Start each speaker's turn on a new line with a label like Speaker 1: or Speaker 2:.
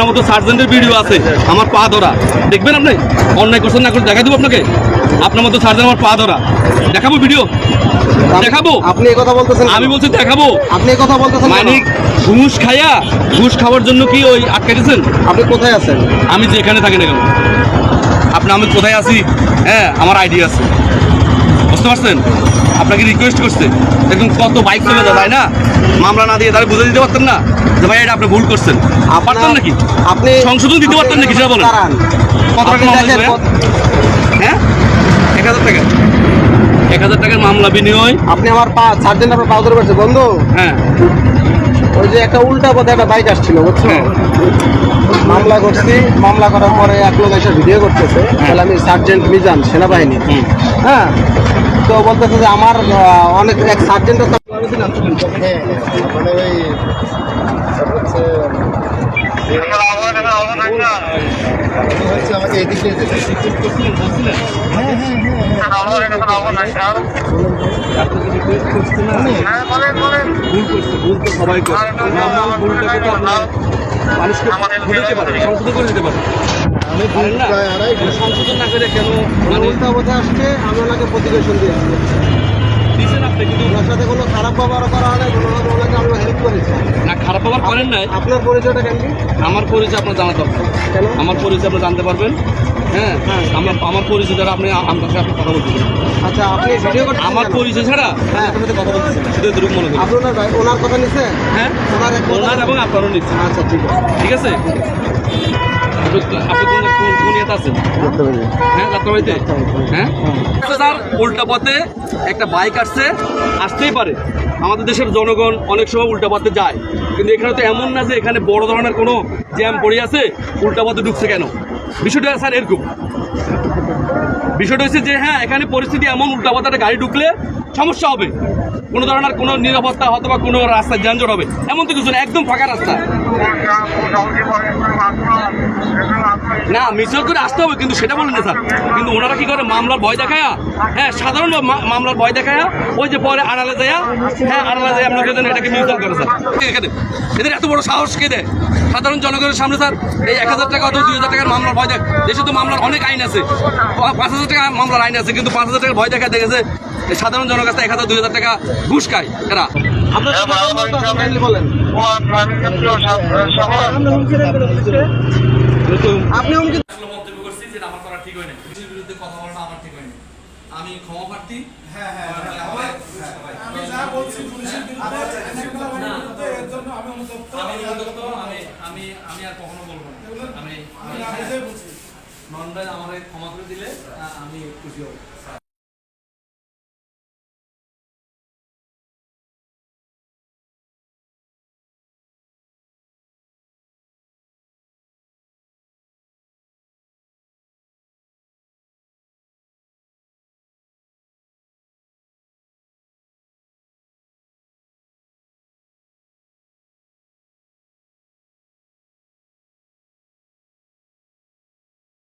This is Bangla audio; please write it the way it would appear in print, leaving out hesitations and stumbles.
Speaker 1: আপনার মতো সার্জেন্টের ভিডিও আছে আমার পা ধরা, দেখবেন আপনি? অন্যায় করছেন না করে দেখা দেবো আপনাকে। আপনার মতো সার্জেন্ট আমার পা ধরা দেখাবো, ভিডিও দেখাবো।
Speaker 2: আপনি এই কথা বলতেছেন?
Speaker 1: আমি বলছি দেখাবো।
Speaker 2: আপনি এই কথা বলতেছেন
Speaker 1: মানে ঘুষ খাইয়া, ঘুষ খাওয়ার জন্য কি ওই আটকে দিয়েছেন?
Speaker 2: আপনি কোথায় আছেন?
Speaker 1: আমি যেখানে থাকি না কেন, আমি কোথায় আছি, হ্যাঁ আমার আইডিয়া আছে, বুঝতে পারছেন? আপনাকে রিকোয়েস্ট করছে, দেখুন কত বাইক চলে যায়, তাই না? মামলা না দিয়ে তারা বুঝে দিতে পারতেন না যে ভাই এটা আপনি ভুল করছেন? পারতেন নাকি?
Speaker 2: আপনি
Speaker 1: সংশোধন দিতে পারতেন নাকি সেটা বলেন? কত টাকা মামলা দেবেন? হ্যাঁ 1000 টাকা, 1000 টাকার মামলা বিনিময়।
Speaker 2: আপনি আমার পা সার্জেন্ট আপনার পা ধরে পারছে বন্ধু।
Speaker 1: হ্যাঁ
Speaker 2: ওই যে একটা উল্টা পথে একটা বাইক আসছিল, বুঝছো? মামলা করছি, মামলা করার পরে এক লোক এসে ভিডিও করতেছে, তাহলে আমি সার্জেন্ট মিজান, সেনাবাহিনী। হ্যাঁ, তো বলতেছে যে আমার অনেক এক সার্জেন্টের তো মানে ওই আমাকে এদিক দিয়ে
Speaker 1: ভুল তো সবাই করে, ভুলটাকে তো আপনার মানুষকে দিতে পারে, সংশোধন করে দিতে পারে। সংশোধন না করে কেন মানে
Speaker 2: উল্টা পথে আসছে, আমি ওনাকে প্রতিবেশন দিয়েছি
Speaker 1: দিচ্ছেন আপনি, কিন্তু
Speaker 2: ওনার সাথে কোনো খারাপ ব্যবহার করা হয় না, কোনোভাবে ওনাকে আমরা হেল্প করেছি
Speaker 1: না, খারাপ ব্যবহার করেন নাই।
Speaker 2: আপনার পরিচয়টা কেন?
Speaker 1: আমার পরিচয় আপনার জানা দরকার।
Speaker 2: কেন?
Speaker 1: আমার পরিচয় আপনি জানতে পারবেন। হ্যাঁ আমার পরিচয় দ্বারা আপনি আমার সাথে আপনি কথা বলতে পারেন।
Speaker 2: আচ্ছা, আপনি ভিডিও করতে
Speaker 1: আমার পরিচয় ছাড়া
Speaker 2: হ্যাঁ
Speaker 1: আপনার সাথে কথা বলতেছেন শুধু দ্রুপ মনে করেন।
Speaker 2: আপনি ওনার কথা নিচ্ছেন?
Speaker 1: হ্যাঁ ওনার এবং আপনারও নিচ্ছেন।
Speaker 2: আচ্ছা ঠিক আছে
Speaker 1: ঠিক আছে। আপনি কোন ইয়েতে আছেন? হ্যাঁ যাত্রাবাড়িতে। হ্যাঁ স্যার, উল্টা পথে একটা বাইক আসতেই পারে। আমাদের দেশের জনগণ অনেক সময় উল্টা পথে যায়, কিন্তু এখানে তো এমন না যে এখানে বড় ধরনের কোনো জ্যাম পড়ে আছে, উল্টা পথে ঢুকছে কেন? বিষয়টা স্যার এরকম, বিষয়টা হচ্ছে যে হ্যাঁ এখানে পরিস্থিতি এমন, উল্টা পথে গাড়ি ঢুকলে সমস্যা হবে, কোনো ধরনের কোনো নিরাপত্তা হয়তো বা কোনো রাস্তায় যানজট হবে, এমন তো কিছু না, একদম ফাঁকা রাস্তা। না মিছিল করে আসতে হবে, কিন্তু সেটা বলেন না স্যার। কিন্তু ওনারা কি করে মামলার ভয় দেখায়া, হ্যাঁ সাধারণ মামলার ভয় দেখায়া ওই যে পরে আড়ালে যায়, হ্যাঁ আড়ালে যায় আপনাকে এটাকে মিউচুয়াল করে স্যার। এখানে এদের এত বড় সাহস কে দেয় সাধারণ জনগণের সামনে স্যার? এই 1000 টাকা অথবা 2000 টাকার মামলার ভয় দেখ, দেশে তো মামলার অনেক আইন আছে, 5000 টাকা মামলার আইন আছে, কিন্তু 5000 টাকার ভয় দেখা দেখেছে সাধারণ জনের কাছে 1000-2000 টাকা ঘুষ খায় এরা।
Speaker 2: বলেন আপনি
Speaker 1: মন্তব্য করছি যেটা আমার করা ঠিক হয় না, পুলিশের বিরুদ্ধে কথা বলাটা আমার ঠিক হয় না। আমি ক্ষমা প্রার্থী। আমি আর কখনো বলবো না। আমি আমার ক্ষমা করে দিলে আমি খুশি হব।